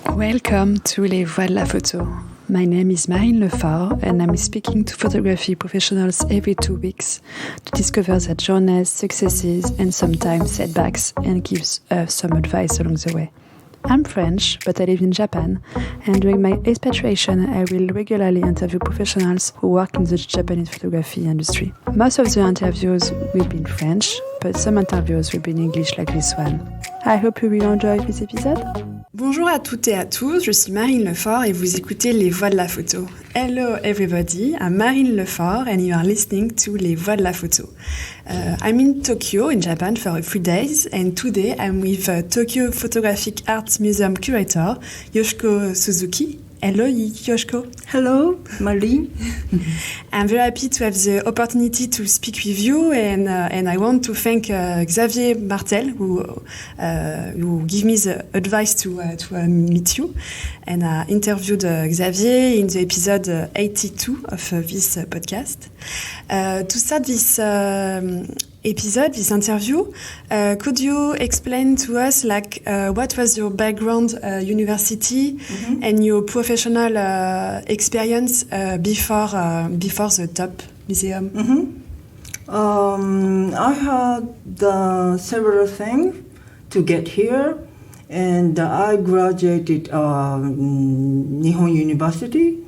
Welcome to Les Voix de la Photo. My name is Marine Lefort and I'm speaking to photography professionals every 2 weeks to discover their journeys, successes and sometimes setbacks and give some advice along the way. I'm French, but I live in Japan, and during my expatriation I will regularly interview professionals who work in the Japanese photography industry. Most of the interviews will be in French, but some interviews will be in English like this one. I hope you will enjoy this episode. Bonjour à toutes et à tous, je suis Marine Lefort et vous écoutez Les Voix de la Photo. Hello everybody, I'm Marine Lefort and you are listening to Les Voix de la Photo. I'm in Tokyo, in Japan for 3 days, and today I'm with Tokyo Photographic Arts Museum curator Yoshiko Suzuki. Hello Yoshiko. Hello, Marine. I'm very happy to have the opportunity to speak with you, and I want to thank Xavier Martel who gave me the advice to meet you. And I interviewed Xavier in the episode 82 of this podcast. To start this episode, this interview, could you explain to us what was your background, university, and your professional experience before the top museum? I had several things to get here, and I graduated Nihon University,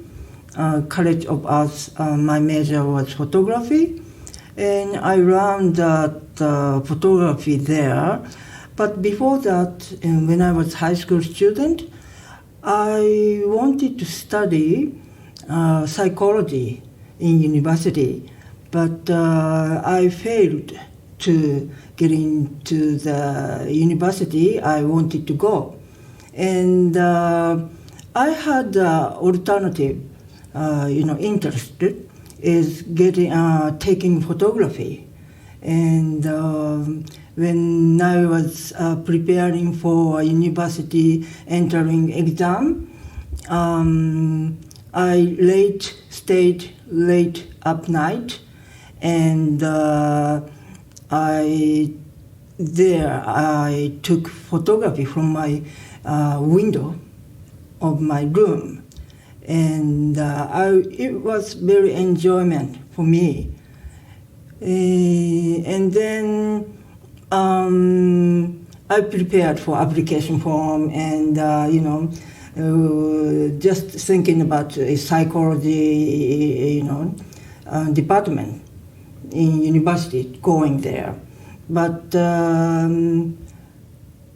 College of Arts. My major was photography. And I learned that photography there. But before that, when I was high school student, I wanted to study psychology in university. But I failed to get into the university I wanted to go. And I had alternative, interested is taking photography. And when I was preparing for a university entering exam, I stayed late up night, and I took photography from my window of my room. And it was very enjoyment for me. And then I prepared for application form and, just thinking about a psychology, department in university, going there. But when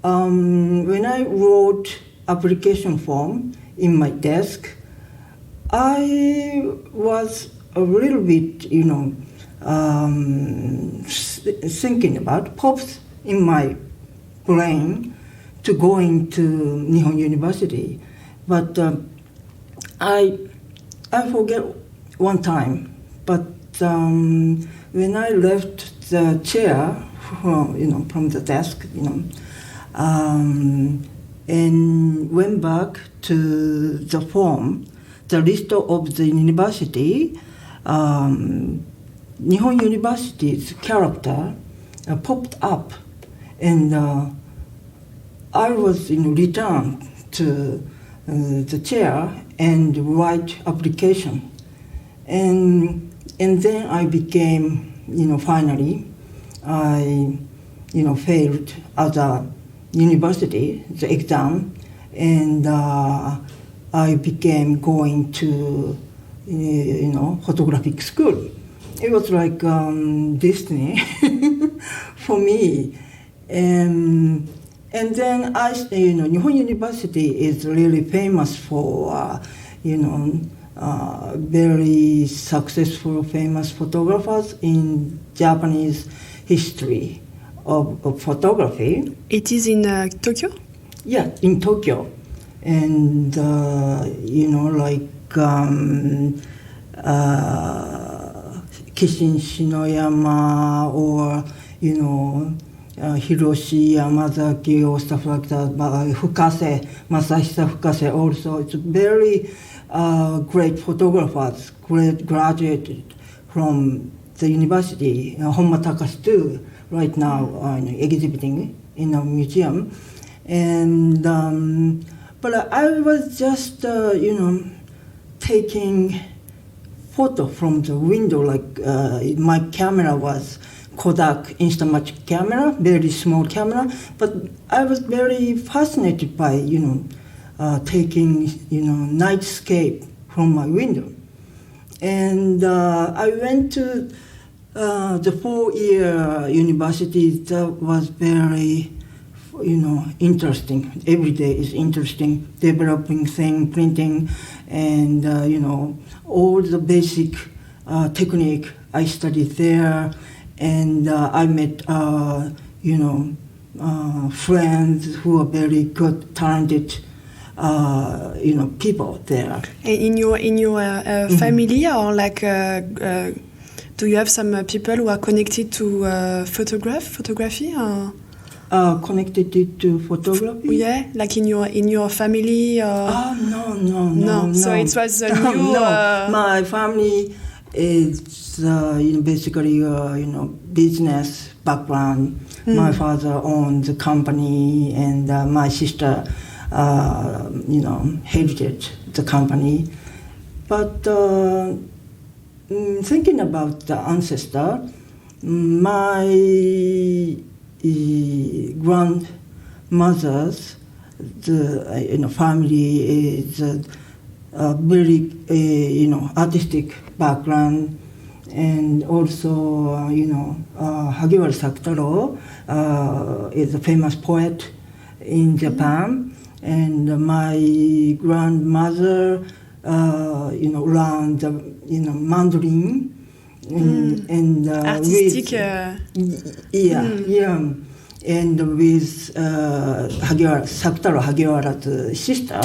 I wrote application form in my desk, I was a little bit, thinking about, pops in my brain to go into Nihon University. But I forget one time. But when I left the chair, from the desk, and went back to the form, the list of the university, Nihon University's character popped up, and I was returned to the chair and write application, and then I became, finally, I, failed at the university, the exam, and I became going to, photographic school. It was like Disney for me. And then Nihon University is really famous for, very successful, famous photographers in Japanese history of photography. It is in Tokyo? Yeah, in Tokyo. And Kishin Shinoyama or Hiroshi Yamazaki or stuff like that, Fukase, Masahisa Fukase also. It's very great photographers, graduated from the university, Honma Takashi too, right now exhibiting in a museum. And But I was just, taking photo from the window, like my camera was Kodak Instamatic camera, very small camera, but I was very fascinated by, taking, nightscape from my window. And I went to the 4-year university. That was very, interesting. Every day is interesting, developing thing, printing, and, all the basic technique I studied there. And I met, friends who are very good, talented, people there. In your family, or like, do you have some people who are connected to photography? Or? Connected to photography? Yeah, like in your family? No. So it was a new... No, my family is basically business background. My father owns a company, and my sister inherited the company. But thinking about the ancestor, my grandmother's family is a very artistic background, and also Hagiwara Sakutaro is a famous poet in Japan, and my grandmother learned Mandarin. And artistic. And with Sakutaro Hagiwara's sister,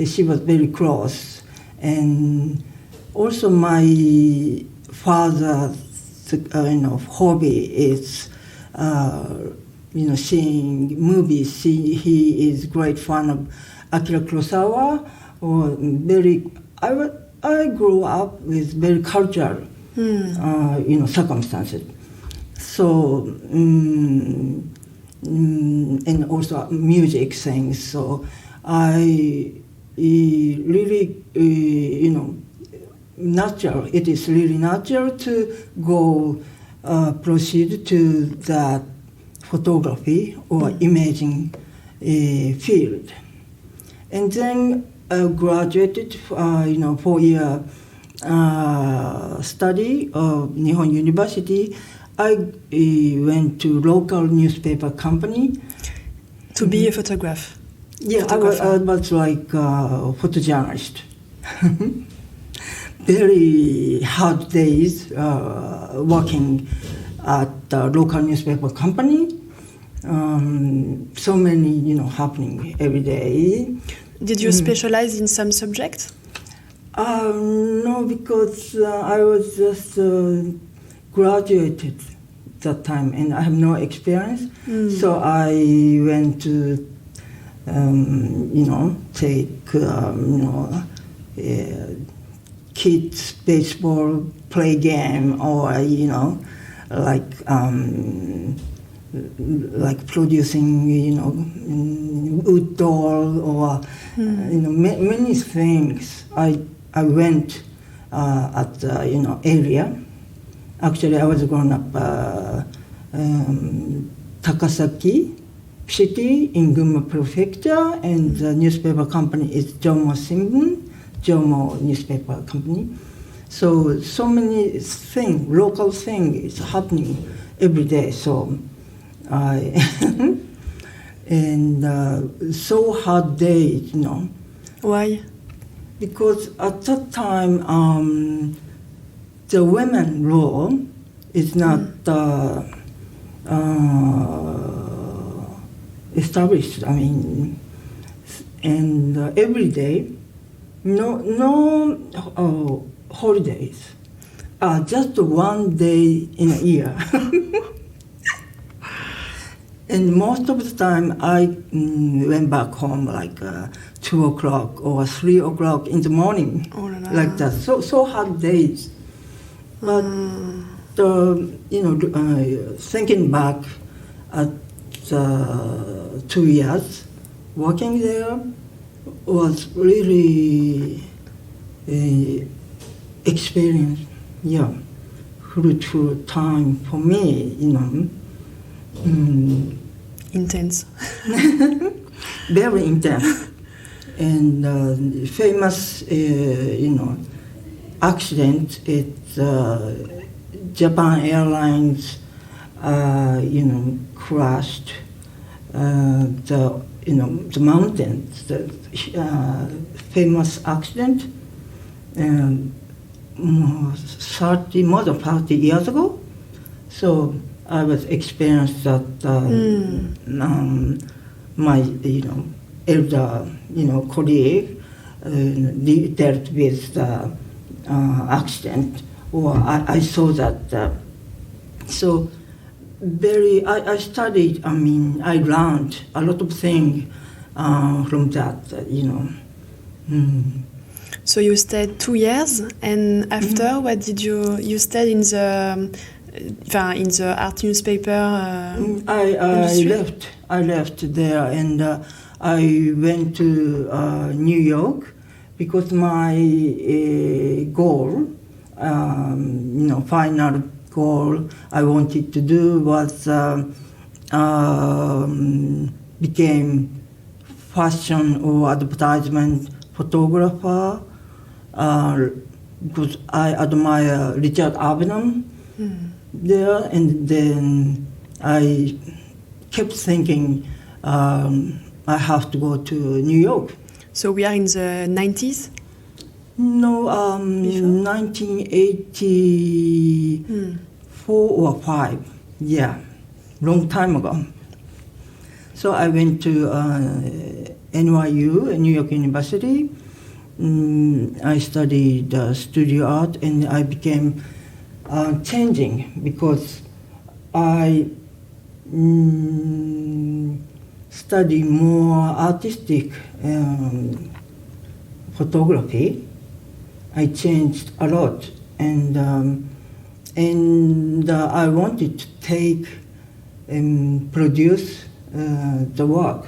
she was very close. And also my father's hobby is seeing movies. He is great fan of Akira Kurosawa. I grew up with very cultural circumstances. So and also music things. So I really natural. It is really natural to go proceed to that photography or imaging field, and then graduated 4-year study of Nihon University. I went to local newspaper company to be a photographer. Yeah, I was like a photojournalist. Very hard days working at the local newspaper company. So many, happening every day. Did you specialize in some subject? No, because I was just graduated that time, and I have no experience. So I went to, take, kids baseball play game, or like producing wood doll, or many things. I went at the area. Actually, I was grown up Takasaki city in Gunma prefecture, and the newspaper company is Jomo Shimbun, Jomo newspaper company. So many things, local things happening every day. So and so hard days, Why? Because at that time, the women law is not established. I mean, and every day, no holidays. Just one day in a year. And most of the time, I went back home like 2 o'clock or 3 o'clock in the morning, like that. So hard days. But thinking back at 2 years working there, was really experience, fruitful time for me, Intense. Very intense. And famous, accident. It's Japan Airlines, crashed the mountains. The famous accident. More than 30 years ago. So I was experienced that my elder colleague dealt with the accident, or I saw that. So I studied. I learned a lot of things from that. So you stayed 2 years, and after, what did you stayed in the art newspaper? I left there, and I went to New York because my goal, final goal I wanted to do was became fashion or advertisement photographer. Because I admire Richard Avedon there, and then I kept thinking I have to go to New York. So we are in the 90s? No, 1984 or 5, long time ago. So I went to NYU, New York University. I studied studio art, and I became changing because I study more artistic photography. I changed a lot, and I wanted to take and produce the work.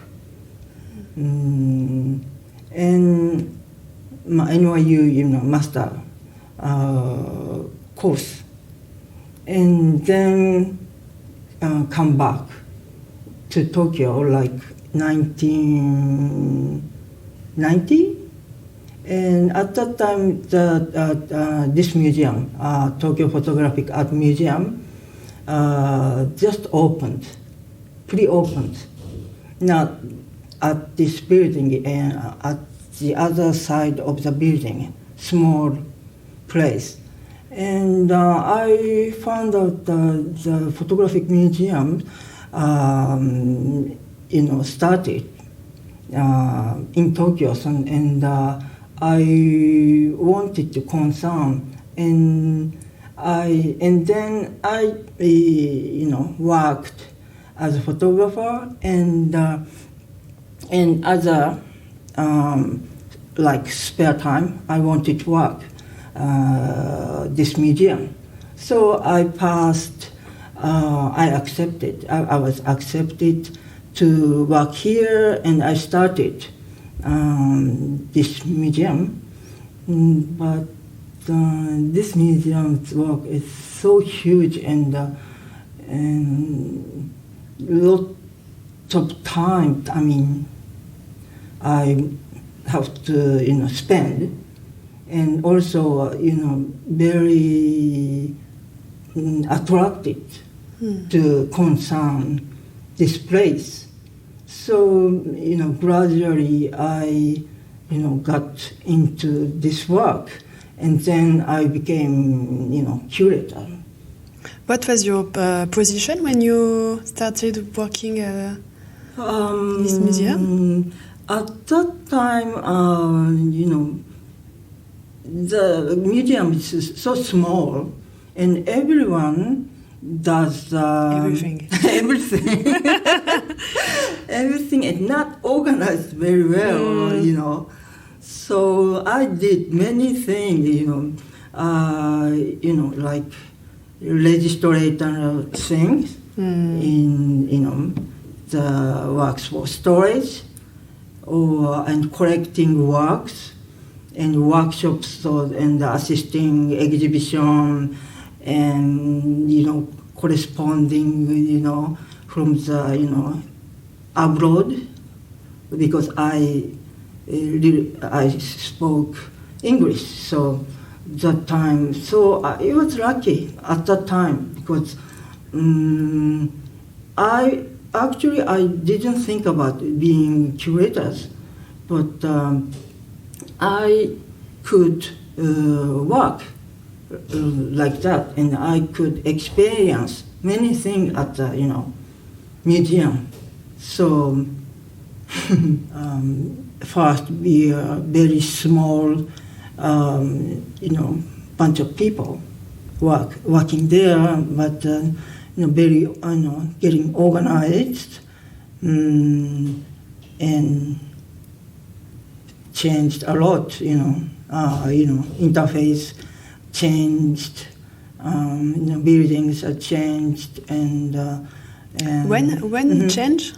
And my NYU, master course, and then come back to Tokyo like 1990, and at that time this museum, Tokyo Photographic Art Museum, just opened, pre-opened, not at this building and at the other side of the building, small place. And I found out the photographic museum, started in Tokyo, and I wanted to concern, and then I worked as a photographer and other. Like spare time, I wanted to work this museum. So I passed, I was accepted to work here, and I started this museum. But this museum's work is so huge, and lot of time, I have to, spend, and also, very attracted to concern this place. So, gradually I, got into this work, and then I became, curator. What was your position when you started working in this museum? At that time, the museum is so small, and everyone does everything. Everything is not organized very well, So I did many things, like registrator things in, the works for storage. and collecting works and workshops and assisting exhibition and corresponding from the abroad, because I spoke English, so that time. So I was lucky at that time, because I didn't think about being curators, but I could work like that, and I could experience many things at the museum. So first we are very small, bunch of people working there, but very getting organized and changed a lot. Interface changed, buildings are changed, and when change?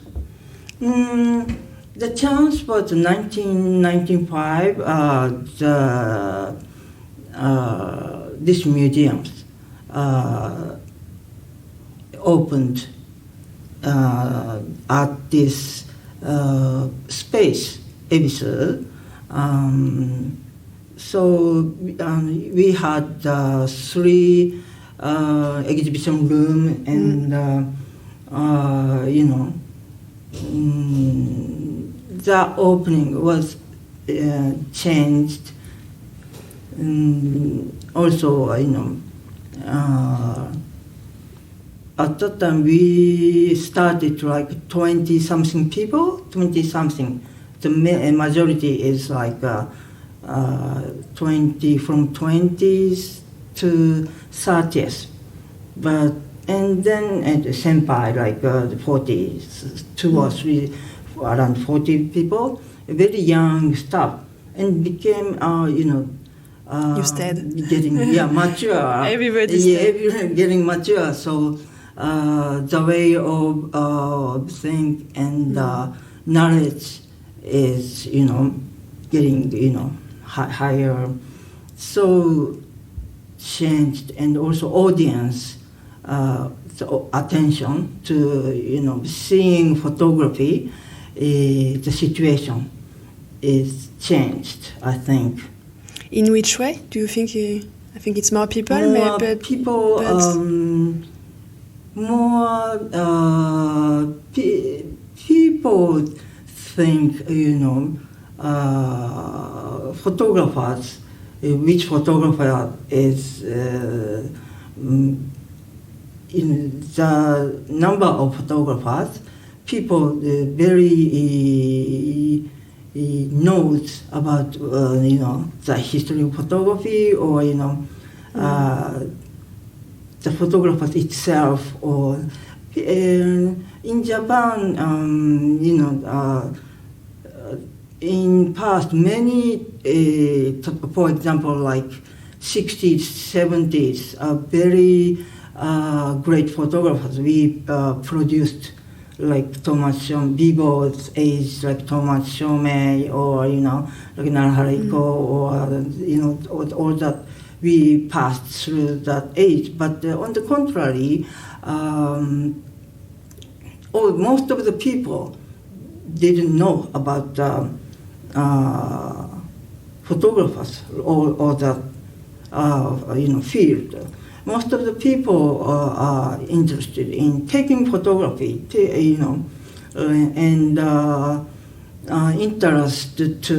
The change was 1995. This museums opened at this space, Ebisu. So we had 3 exhibition room, and the opening was changed. Also, at that time we started like 20-something people, 20-something. The majority is like 20, from 20s to 30s, and then at the senpai, like the 40s, 2 or 3, around 40 people, very young staff, and became you stayed. Getting mature. Everybody everyone getting mature. So the way of think and knowledge is getting higher. So changed, and also audience the attention to seeing photography. The situation is changed, I think. In which way do you think? I think it's more people, maybe. People, more people think, photographers. Which photographer is in the number of photographers? People very knows about the history of photography, or the photographer itself, or in Japan, in past many, for example, like 60s, 70s, very great photographers. We produced like Thomas Bibo's age, like Thomas Shomei, or like Narahiko, or all that. We passed through that age, but on the contrary, most of the people didn't know about photographers or the field. Most of the people are interested in taking photography, and interested to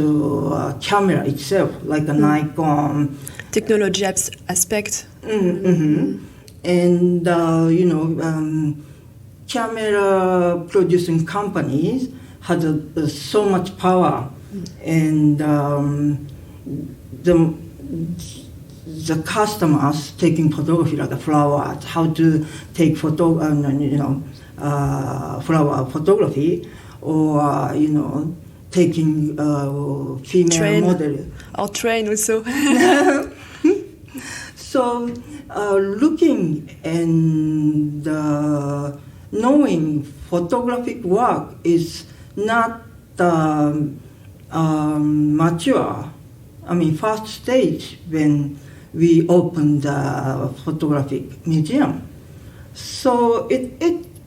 camera itself, like a Nikon. Technology aspect. Mm-hmm. And camera producing companies had so much power, and the customers taking photography, like flowers, how to take flower photography, or taking female model. Or train also. So looking and knowing photographic work is not mature. I mean, first stage when we opened the photographic museum. So it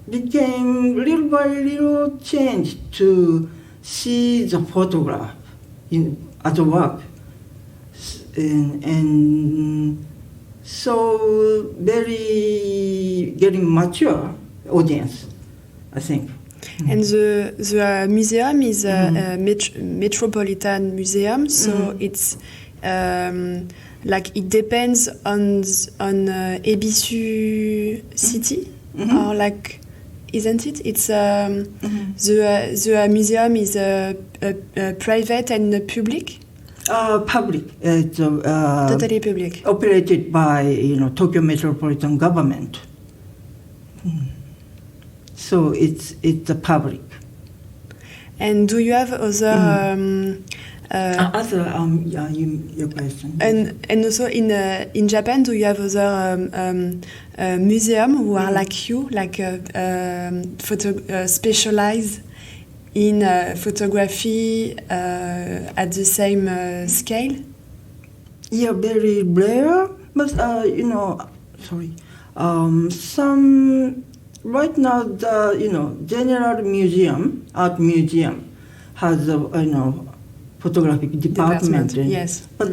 became little by little changed to see the photograph at work. And so very getting mature audience, I think. And the museum is a Metropolitan museum, so it's like it depends on Ebisu city, or like, isn't it? It's the museum is private and public. Public. It's Totally public. Operated by Tokyo Metropolitan government. So it's the public. And do you have other your question? and also in Japan, do you have other museum who are like you, like specialized in photography at the same scale? Yeah, very rare, but sorry. Some right now the general museum, art museum, has a photographic department. Yes. But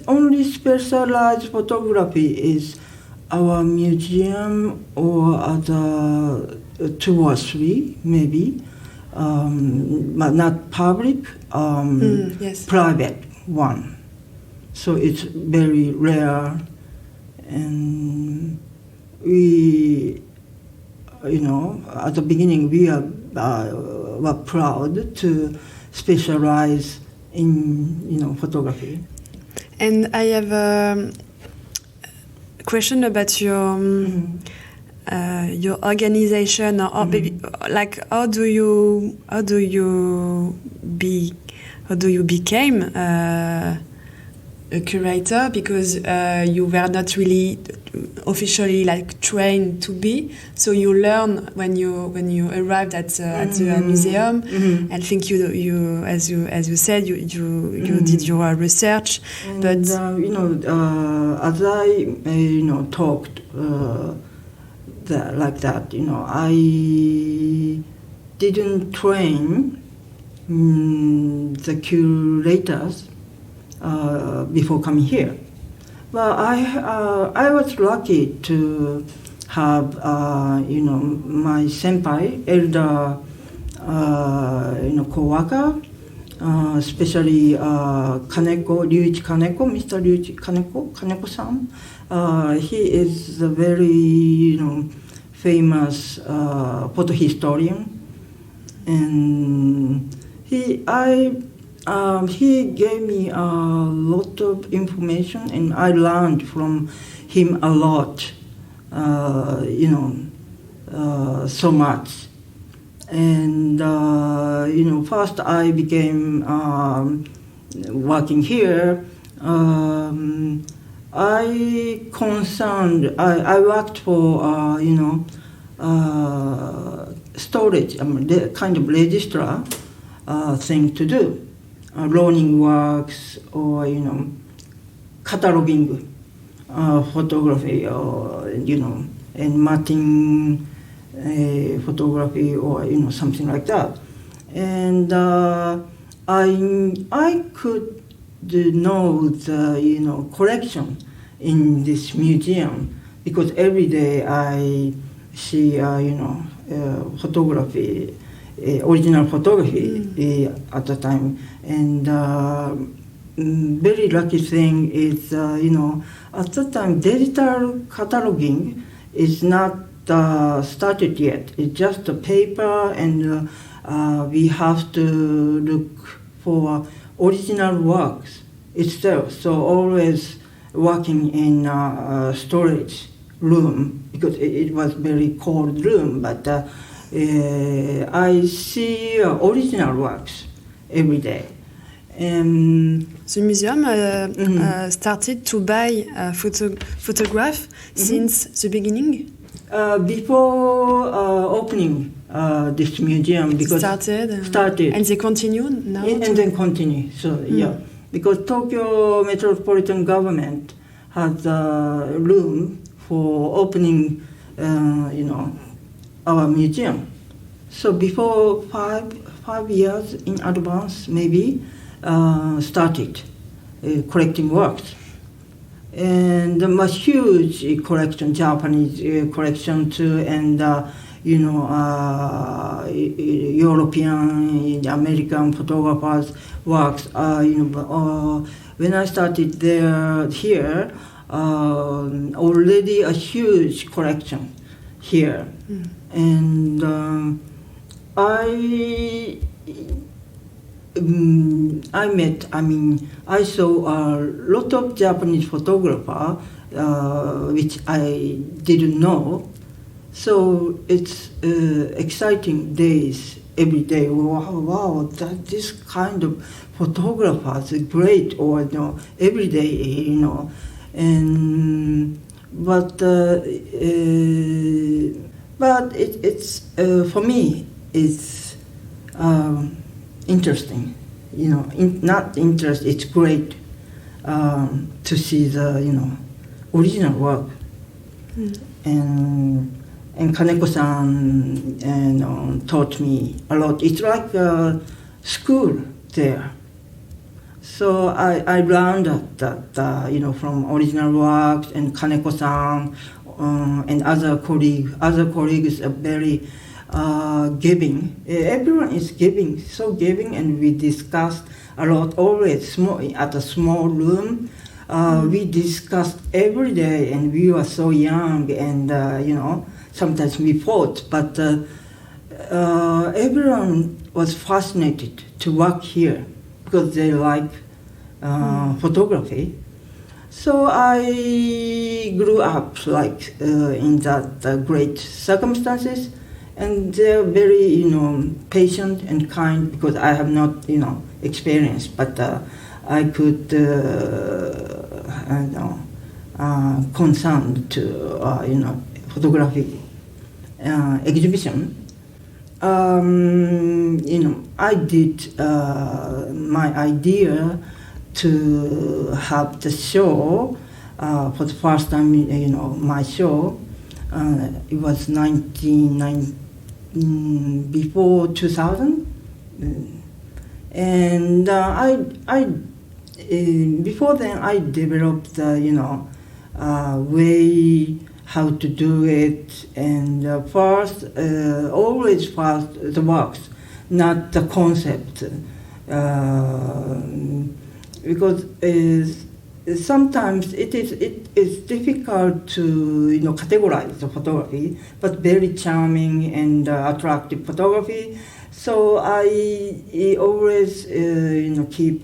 only specialized photography is our museum or other 2 or 3 maybe, but not public, yes. private one. So it's very rare, and we, at the beginning we were proud to specialize in photography. And I have a question about your organization, or maybe like how do you became a curator, because you were not really officially like trained to be, so you learn when you arrived at the museum. I think you as you said you did your research, and, but as I talked like that, I didn't train the curators before coming here. Well, I was lucky to have my senpai, elder co-worker, especially Ryuichi Kaneko, Mr. Ryuichi Kaneko-san. He is a very famous photo historian, and he gave me a lot of information, and I learned from him a lot, so much. And, first I became working here. I worked for, storage, the kind of registrar thing to do. Loaning works, or cataloging photography, or and matching photography, or something like that. And I could know the collection in this museum, because every day I see photography. Original photography at the time, and very lucky thing is at the time digital cataloging is not started yet. It's just a paper, and we have to look for original works itself. So always working in storage room, because it was very cold room, but. I see original works every day. The museum started to buy photograph since the beginning? before opening this museum, because started, and they continue now, and then continue. So yeah, because Tokyo Metropolitan government has room for opening, our museum. So before five years in advance, maybe started collecting works. And a huge collection, Japanese collection too, and European, American photographers' works. When I started here, already a huge collection here, and I saw a lot of Japanese photographers, which I didn't know. So it's exciting days every day. Wow, this kind of photographers is great, or every day, but it's for me it's interesting, not interest. It's great to see the original work, and Kaneko-san taught me a lot. It's like a school there. So I learned that from original works, and Kaneko-san and other colleagues are very giving. Everyone is giving, so giving, and we discussed a lot. Always at a small room. We discussed every day, and we were so young, and sometimes we fought, but everyone was fascinated to work here because they like photography. So I grew up in that great circumstances, and they're very patient and kind, because I have not experience, but I could concerned to photography exhibition. I did my idea to have the show for the first time. My show. It was 1990, before 2000, and before then I developed the way how to do it, and always first the works, not the concept, because sometimes it is difficult to categorize the photography, but very charming and attractive photography. So I always keep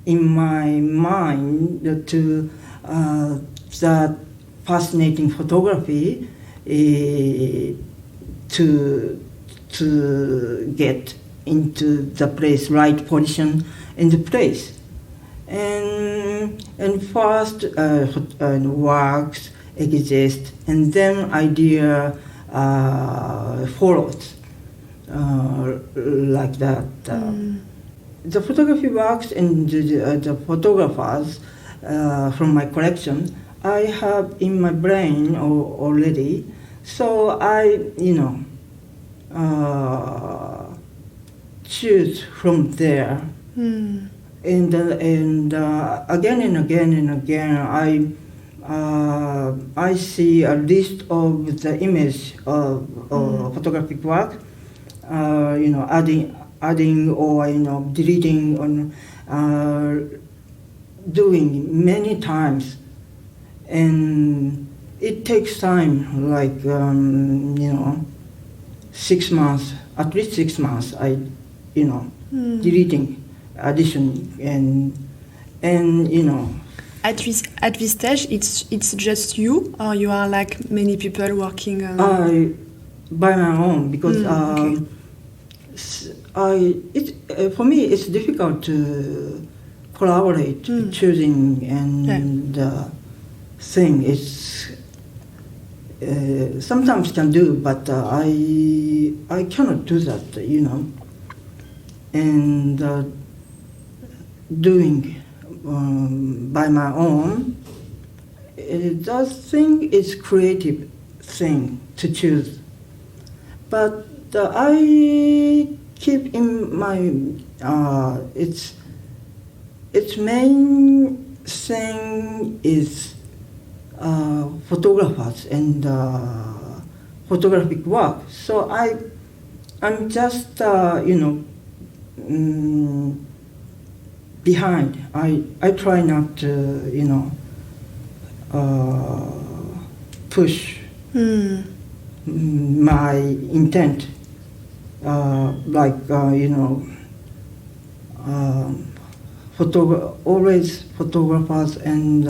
in my mind to that fascinating photography to get into the place, right position in the place. And first works exist, and then idea follows like that. The photography works and the photographers from my collection I have in my brain already. So I choose from there. And again and again and again, I see a list of the image of photographic work, adding or deleting, doing many times, and it takes time, like 6 months, at least 6 months. Deleting. Addition and At this stage, it's just you, or you are like many people working? By my own, because for me it's difficult to collaborate, choosing and thing. sometimes can do, but I cannot do that, and doing by my own. That thing is creative thing to choose, but I keep in my its main thing is photographers and photographic work. So I'm just behind. I try not to push my intent, always photographers and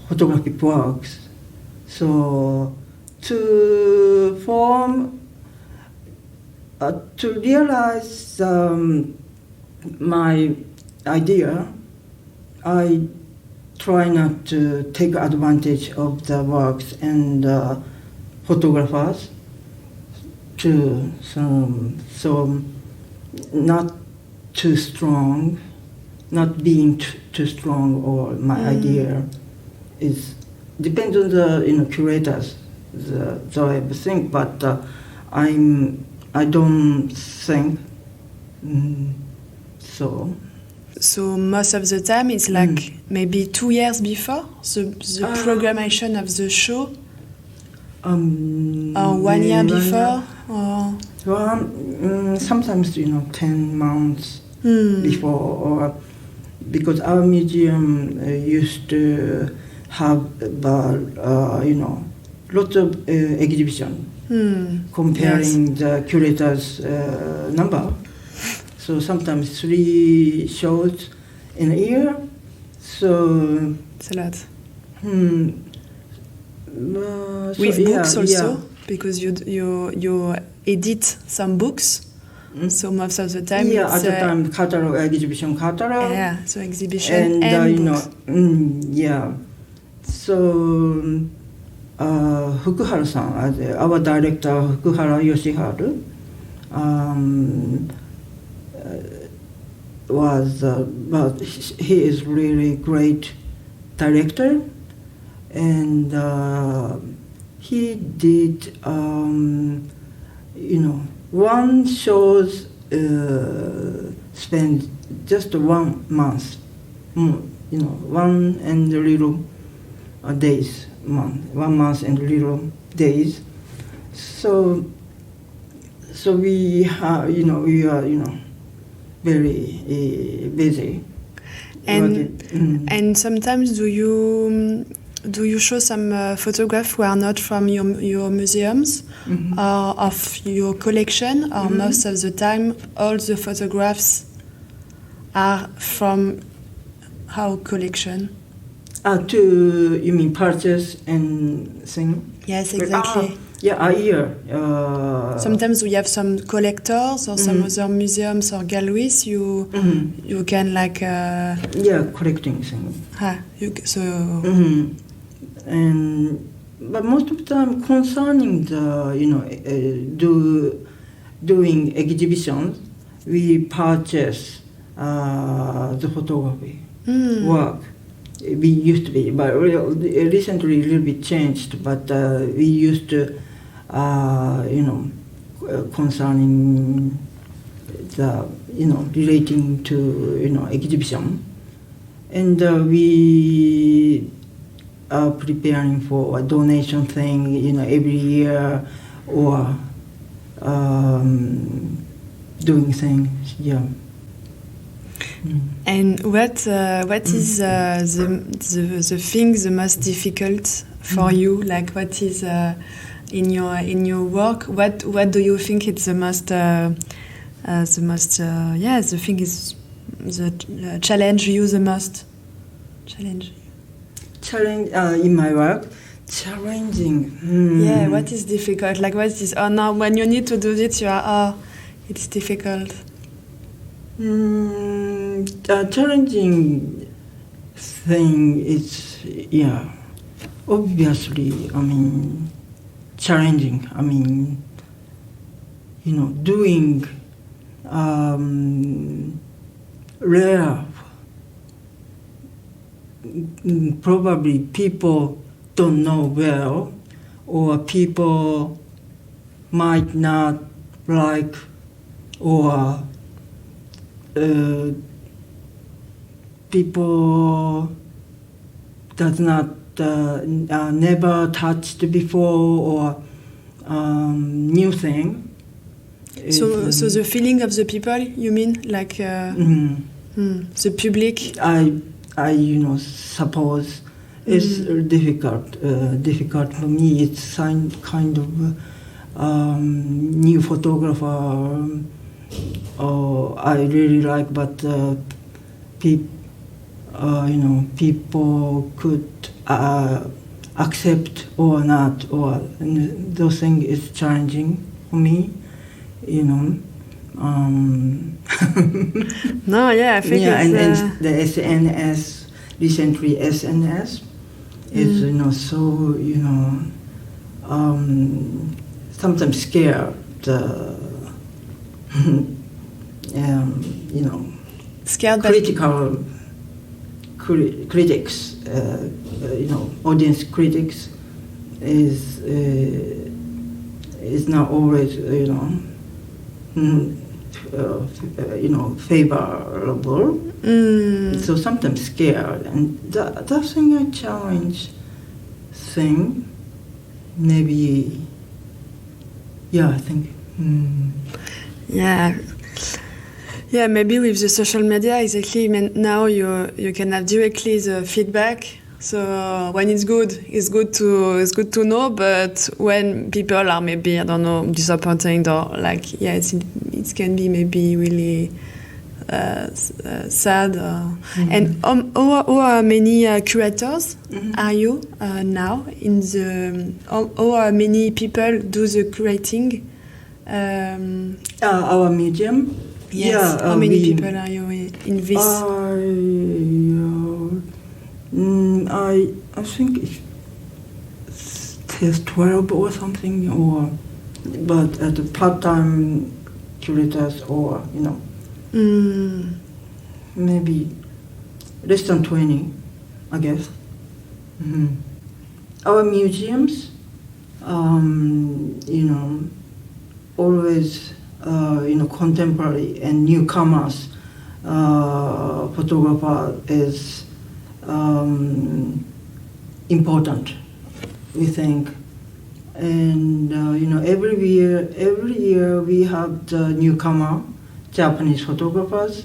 photographic works. So to realize my idea, I try not to take advantage of the works and photographers too. So not too strong, not being too strong, or my idea is depends on the curators, the thing. But I don't think so. So most of the time it's like maybe 2 years before the programmation of the show, or 1 year before, or sometimes 10 months before, or because our museum used to have lots of exhibition comparing the curators number. So sometimes 3 shows in a year. So it's a lot. With books also, because you edit some books. So most of the time, at the time catalog, exhibition catalog. Yeah, so exhibition and books. So Fukuhara-san, our director Fukuhara Yoshiharu, but he is really great director, and he did one shows spend just 1 month, 1 and a little days, 1 month and a little days. So we have, we are, very busy. And sometimes do you show some photographs who are not from your museums or of your collection, or most of the time all the photographs are from our collection? You mean purchase and thing? Yes, exactly. A year. Sometimes we have some collectors or some other museums or galleries. You can collecting thing. But most of the time concerning the doing exhibitions, we purchase the photography work. We used to be, but recently a little bit changed. But we used to, concerning the, relating to, exhibition, and we are preparing for a donation thing, every year, or doing things, And what is the thing the most difficult for you? Like, what is in your work? What do you think it's the thing is the challenge you the most? Challenge in my work. Challenging. Yeah, what is difficult? Like, what is now when you need to do it, you are it's difficult. The challenging thing is obviously, I mean, challenging. I mean, you know, doing rare, probably people don't know well, or people might not like, or people does not never touched before, or new thing. So the feeling of the people, you mean, like the public? I you know, suppose it's difficult for me. It's kind of new photographer. I really like, but you know, people could accept or not, or those things is challenging for me. You know. No, yeah, I think yeah, it's, and the SNS recently, SNS is you know, so you know, sometimes scared. You know, scared critical critics, you know, audience critics is not always, you know, you know, favorable. So sometimes scared, and that's a challenge thing. Maybe, yeah, I think. Yeah, maybe with the social media, exactly. I mean, now you can have directly the feedback. So when it's good to know. But when people are maybe, I don't know, disappointing, or like, yeah, it can be maybe really sad. And how many curators are you now in the? How many people do the curating? Our museum. Yes. Yeah, how many people are you in this? I think there's 12 or something, or but at the part-time curators, or you know, maybe less than 20, I guess. Our museums, you know, always. You know, contemporary and newcomers photographer is important, we think, and you know, every year we have the newcomer Japanese photographers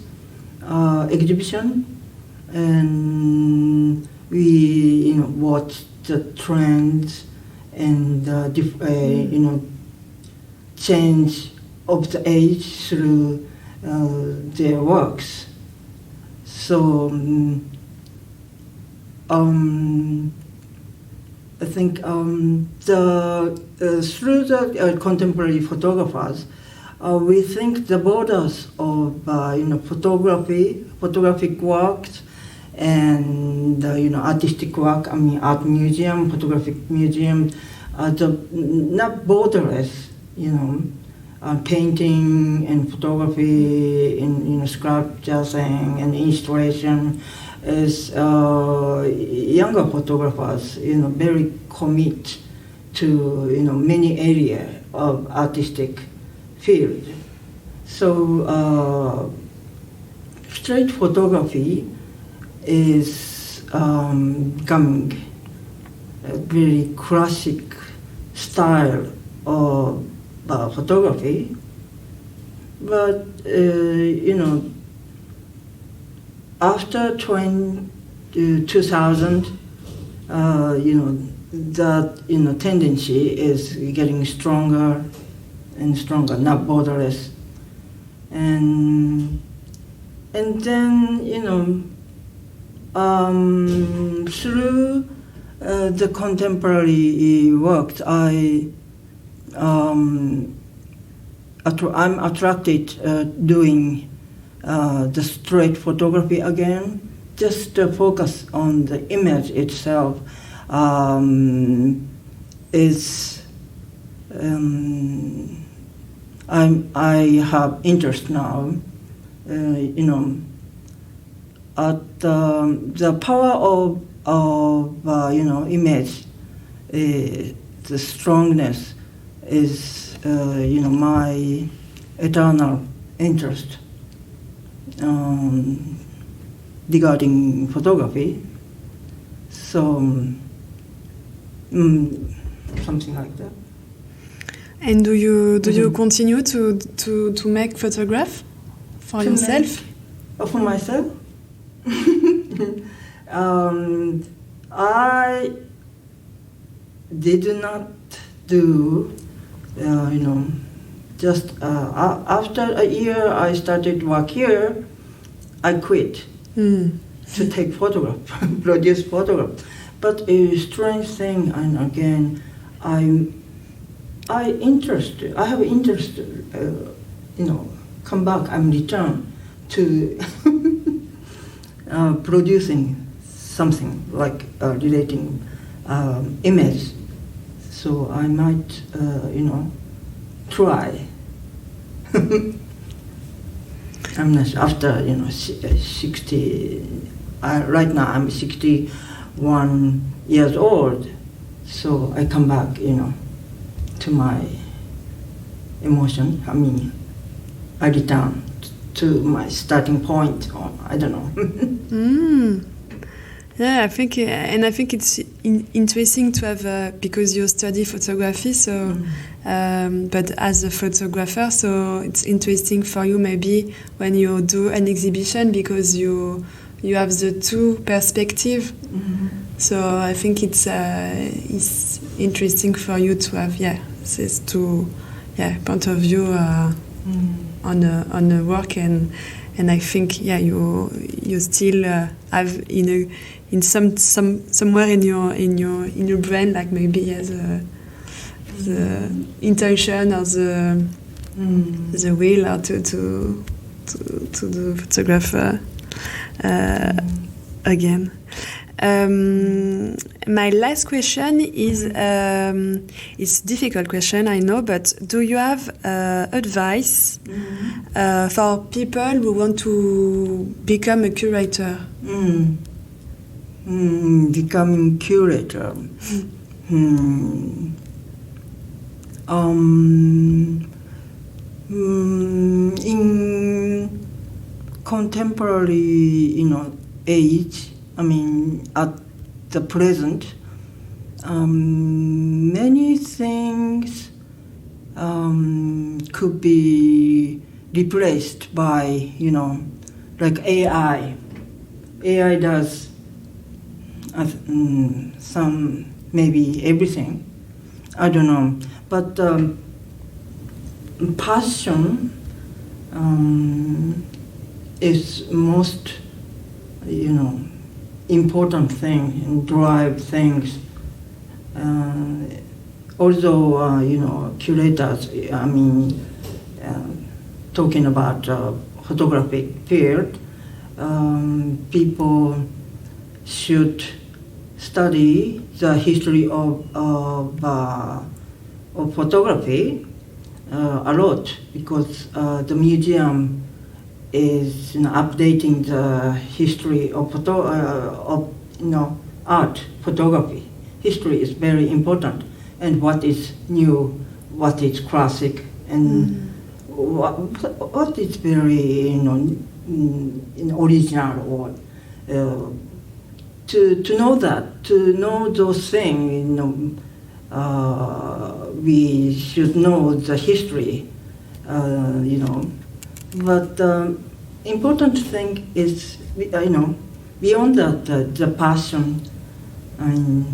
exhibition, and we, you know, watch the trends and you know, change of the age through their works. So I think through the contemporary photographers, we think the borders of you know, photographic works, and you know, artistic work. I mean, art museum, photographic museum, not borderless. You know. Painting and photography, and you know, sculptures and installation, is younger photographers, you know, very commit to, you know, many areas of artistic field. So street photography is becoming a very classic style of photography, but you know, after 2000, you know, that, you know, tendency is getting stronger and stronger, not borderless, and then, you know, through the contemporary works, I'm attracted doing the straight photography again, just to focus on the image itself. is I have interest now, at the power of image, the strongness is my eternal interest regarding photography. So something like that. And do you continue to make photograph for yourself? For myself? I did not do, just after a year I started work here, I quit to take photograph, produce photograph. But a strange thing, and again, I have interest, come back and return to producing something like relating image. So I might, try. I'm not after 60. Right now I'm 61 years old, so I come back, to my emotion. I mean, I return to my starting point. Or I don't know. Yeah, I think it's interesting to have because you study photography. So, but as a photographer, so it's interesting for you maybe when you do an exhibition because you have the two perspective. So I think it's interesting for you to have this two point of view on the work, and I think you still have in somewhere in your brain, like maybe as the intention or the will or to do photographer again. My last question is it's a difficult question, I know, but do you have advice for people who want to become a curator? Becoming curator. In contemporary, age, I mean, at the present, many things could be replaced by, like AI. AI does some, maybe everything. I don't know. But passion is most, important thing and drive things. Although, curators, I mean, talking about photographic field, people should study the history of photography a lot, because the museum is updating the history of art, photography. History is very important, and what is new, what is classic, and what is very original, or to know that, to know those things, we should know the history, But important thing is, beyond that, the passion, and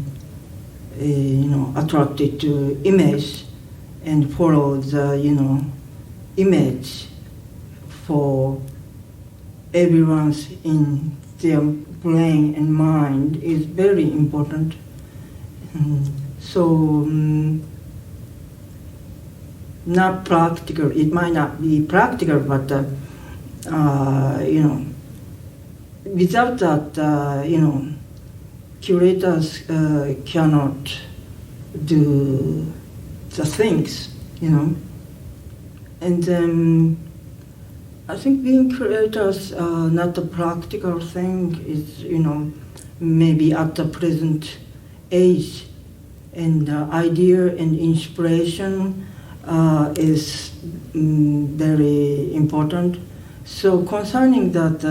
attracted to image, and follow the image for everyone's in their brain and mind is very important. So not practical. It might not be practical, but without that, curators cannot do the things, And then I think being curators not a practical thing is, maybe at the present age, and idea and inspiration is very important. So concerning that,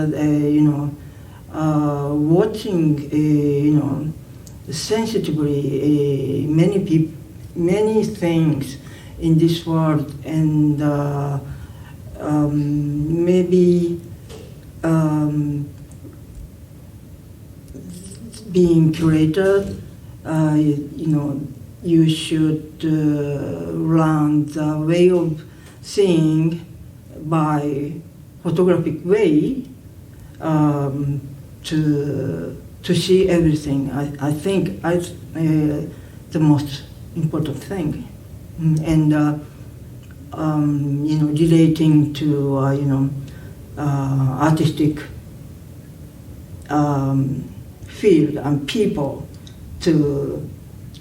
watching, sensitively many things in this world, and maybe being curator, you should learn the way of seeing by photographic way to see everything. I think the most important thing, and relating to artistic field and people, to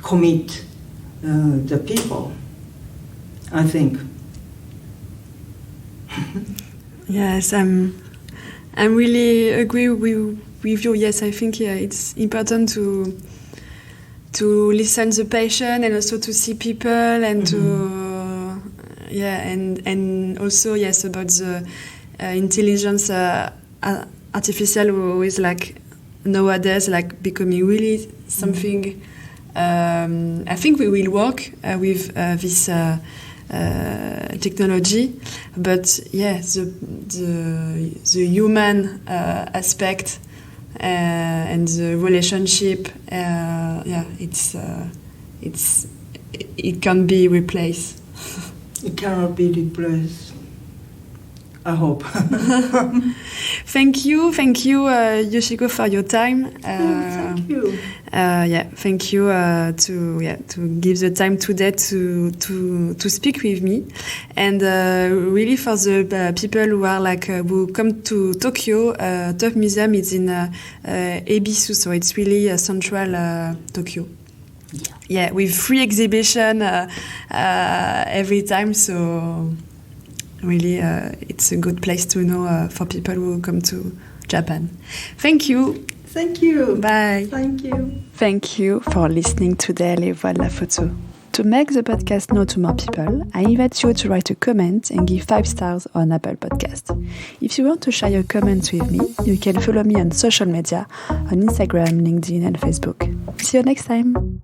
commit the people, I think. Yes, I'm really agree with you. Yes, I think it's important to listen to the patient, and also to see people, and and also about the intelligence artificial, who is nowadays becoming really something. I think we will work with this technology, but the human aspect and the relationship, it can't be replaced. It cannot be replaced, I hope. Thank you, Yoshiko, for your time. Thank you. Thank you to give the time today to speak with me, and really for the people who are who come to Tokyo. Top Museum is in Ebisu, so it's really central Tokyo. Yeah, with free exhibition every time, so really it's a good place to know for people who come to Japan. Thank you. Thank you. Bye. Thank you. Thank you for listening to Les Voix de la Photo. To make the podcast known to more people, I invite you to write a comment and give 5 stars on Apple Podcast. If you want to share your comments with me, you can follow me on social media, on Instagram, LinkedIn and Facebook. See you next time!